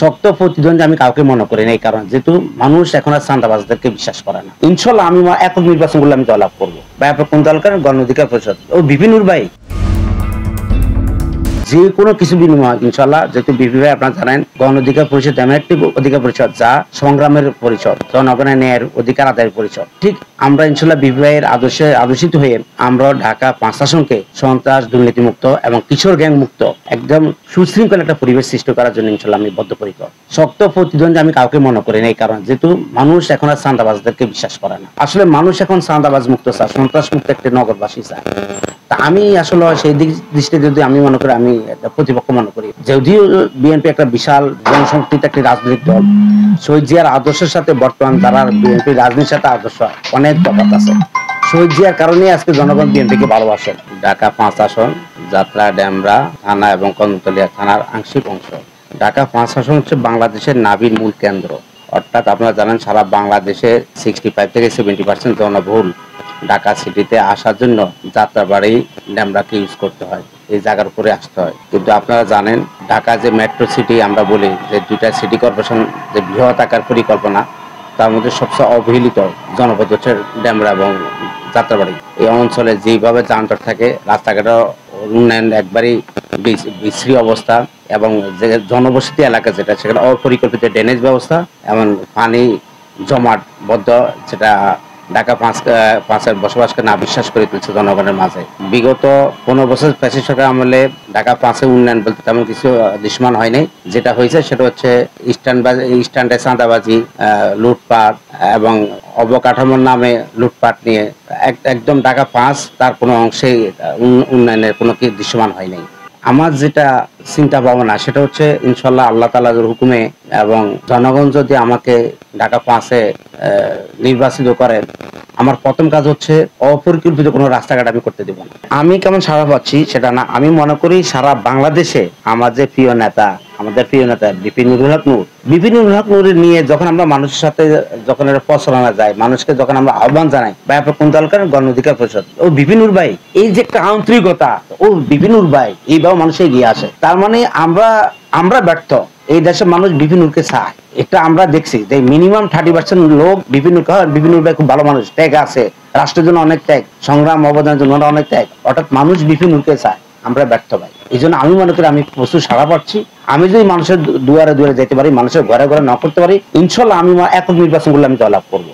শক্ত প্রতিদ্বন্দ্বী আমি কাউকে মনে করি না, এই কারণে যেহেতু মানুষ এখন আর চাঁদাবাজদেরকে বিশ্বাস করে না। ইনশাল্লাহ আমি একক নির্বাচন করলে আমি জয়লাভ করবো। ভাই আপনার কোন দল করেন? গণ অধিকার পরিষদ ও বিপিনুর ভাই যে কোনো কিছু বিনিময় ইনশাল্লাহ, যেহেতু বিপি ভাই আপনারা জানেন গণ অধিকার পরিষদ এমন একটি অধিকার পরিষদ যা সংগ্রামের পরিষদ, জনগণের ন্যায়ের অধিকার আদায়ের পরিষদ। ঠিক আমরা ইনশাল্লাহ বিপি ভাইয়ের আদর্শে আদর্শিত হয়ে আমরা ঢাকা 5 আসনকে সন্ত্রাস দুর্নীতি মুক্ত এবং কিশোর গ্যাং মুক্ত একদম সুশৃঙ্খল একটা পরিবেশ সৃষ্টি করার জন্য ইনশাল্লাহ আমি বদ্ধপরিকর। শক্ত প্রতিদ্বন্দ্বী আমি কাউকে মনে করি না, এই কারণে যেহেতু মানুষ এখন আর চাঁদাবাজদেরকে বিশ্বাস করে না। আসলে মানুষ এখন চাঁদাবাজ মুক্ত চায়, সন্ত্রাস মুক্ত একটি নগরবাসী চায়। তা আমি আসলে সেই দৃষ্টিতে যদি আমি মনে করি, আমি একটা প্রতিপক্ষ মনে করি। যদিও বিএনপি একটা বিশাল জনসংখ্যিত একটি রাজনৈতিক দল, শহীদ জিয়ার আদর্শের সাথে বর্তমান যারা বিএনপি রাজনীতির সাথে আদর্শ অনেক তফাৎ আছে। শহীদ জিয়ার কারণে আজকে জনগণ বিএনপিকে ভালোবাসে। ঢাকা 5 আসন যাত্রা, ডেমরা থানা এবং কদমতলী থানার আংশিক অংশ। ঢাকা 5 আসন হচ্ছে বাংলাদেশের নাভির মূল কেন্দ্র। অর্থাৎ আপনারা জানেন সারা বাংলাদেশে 65 থেকে 70% জনবহুল ঢাকা সিটিতে আসার জন্য যাত্রাবাড়ি ডেমরাকে ইউজ করতে হয়, এই জায়গার উপরে আসতে হয়। কিন্তু আপনারা জানেন ঢাকা যে মেট্রো সিটি আমরা বলি, যে দুইটা সিটি কর্পোরেশন যে বৃহৎ আকার পরিকল্পনা, তার মধ্যে সবচেয়ে অবহেলিত জনপদ হচ্ছে ডেমরা এবং যাত্রাবাড়ি। এই অঞ্চলে যেভাবে যানজট থাকে, রাস্তাঘাটের উন্নয়ন একবারই বিশ্রী অবস্থা, এবং যে জনবসতি এলাকা যেটা সেখানে অপরিকল্পিত ড্রেনেজ ব্যবস্থা এবং পানি জমাট বদ্ধ, যেটা ঢাকা 5-এর বসবাসকে না বিশ্বাস করে তুলছে জনগণের মাঝে। বিগত 15 বছর ফ্যাসিস্ট সরকার আমলে ঢাকা 5-এর উন্নয়ন বলতে তেমন কিছু দৃশ্যমান হয়নি। যেটা হয়েছে সেটা হচ্ছে স্ট্যান্ডে চাঁদাবাজি, লুটপাট এবং অবকাঠামোর নামে লুটপাট নিয়ে একদম ঢাকা 5 তার কোনো অংশেই উন্নয়নের কোনো কি দৃশ্যমান হয়নি। আমার যেটা চিন্তা ভাবনা সেটা হচ্ছে ইনশাল্লাহ আল্লাহ তাআলার হুকুমে এবং জনগণ যদি আমাকে ঢাকা 5-এ নির্বাচিত করেন, আমার প্রথম কাজ হচ্ছে অপরিকল্পিত কোনো রাস্তাঘাট আমি করতে দেব না। আমি কেমন সাড়া পাচ্ছি সেটা না, আমি মনে করি সারা বাংলাদেশে আমার যে প্রিয় নেতা, আমাদের প্রিয় নেতা বিপিনুর হক নূর, বিপিনুর হক নূর নিয়ে যখন আমরা মানুষের সাথে যখন এটা প্রচারণা যায়, মানুষকে যখন আমরা আহ্বান জানাই, ভাই আপনার কোন দল করেন? গণ অধিকার পরিষদ ও বিপিনুর ভাই, এই যে একটা আন্তরিকতা, ও বিপিনুর ভাই এইভাবে মানুষ এগিয়ে আসে, তার মানে আমরা ব্যর্থ। এই দেশের মানুষ বিপিনুরকে চায়, এটা আমরা দেখছি যে মিনিমাম 30% লোক বিপিনুরকে, বিপিনুর ভাই খুব ভালো মানুষ, ত্যাগ আছে, রাষ্ট্রের জন্য অনেক ত্যাগ, সংগ্রাম অবদানের জন্য অনেক ত্যাগ, অর্থাৎ মানুষ বিপিনুরকে চায়। আমরা ব্যর্থ ভাই। এই জন্য আমি মনে করি আমি প্রচুর সাড়া পাচ্ছি। আমি যদি মানুষের দুয়ারে দুয়ারে যেতে পারি, মানুষের ঘরে ঘরে না করতে পারি, ইনশাল্লাহ আমি একক নির্বাচন করলে আমি জয়লাভ করবো।